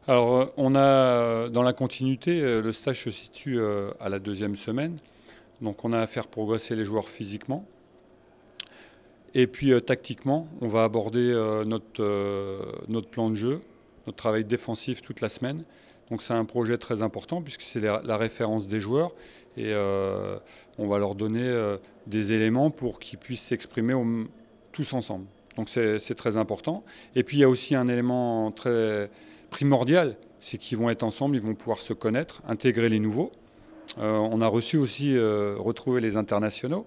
Alors, on a dans la continuité, le stage se situe à la deuxième semaine. Donc, on a à faire progresser les joueurs physiquement. Et puis, tactiquement, on va aborder notre plan de jeu, notre travail défensif toute la semaine. Donc, c'est un projet très important puisque c'est la référence des joueurs. Et on va leur donner des éléments pour qu'ils puissent s'exprimer tous ensemble. Donc, c'est très important. Et puis, il y a aussi un élément très primordial, c'est qu'ils vont être ensemble, ils vont pouvoir se connaître, intégrer les nouveaux. On a reçu aussi retrouver les internationaux.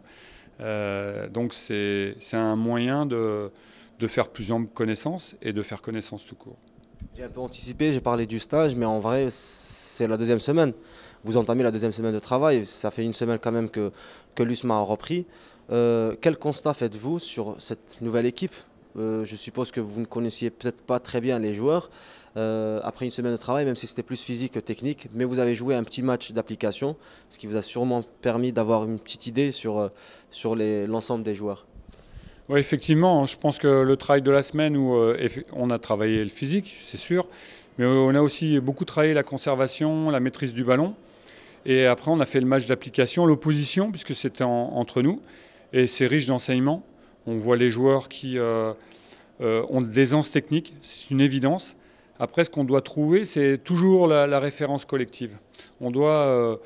Donc c'est un moyen de faire plus ample connaissance et de faire connaissance tout court. J'ai un peu anticipé, j'ai parlé du stage, mais en vrai, c'est la deuxième semaine. Vous entamez la deuxième semaine de travail. Ça fait une semaine quand même que l'USMA a repris. Quel constat faites-vous sur cette nouvelle équipe? Je suppose que vous ne connaissiez peut-être pas très bien les joueurs après une semaine de travail, même si c'était plus physique que technique. Mais vous avez joué un petit match d'application, ce qui vous a sûrement permis d'avoir une petite idée sur l'ensemble des joueurs. Oui, effectivement, je pense que le travail de la semaine où on a travaillé le physique, c'est sûr, mais on a aussi beaucoup travaillé la conservation, la maîtrise du ballon. Et après, on a fait le match d'application, l'opposition, puisque c'était entre nous. Et c'est riche d'enseignements. On voit les joueurs qui ont de l'aisance technique, c'est une évidence. Après, ce qu'on doit trouver, c'est toujours la référence collective. On doit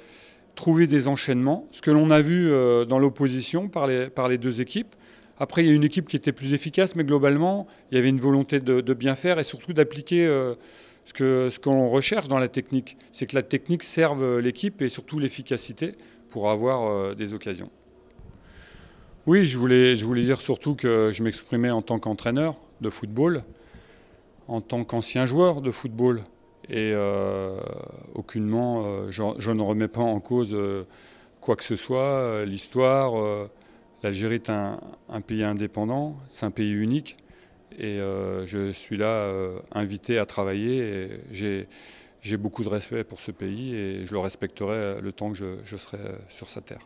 trouver des enchaînements, ce que l'on a vu dans l'opposition par les deux équipes. Après, il y a une équipe qui était plus efficace, mais globalement, il y avait une volonté de bien faire et surtout d'appliquer ce qu'on recherche dans la technique. C'est que la technique serve l'équipe et surtout l'efficacité pour avoir des occasions. Oui, je voulais dire surtout que je m'exprimais en tant qu'entraîneur de football, en tant qu'ancien joueur de football. Et aucunement, je ne remets pas en cause quoi que ce soit, l'histoire. L'Algérie est un pays indépendant, c'est un pays unique. Et je suis là invité à travailler. Et j'ai beaucoup de respect pour ce pays et je le respecterai le temps que je serai sur sa terre.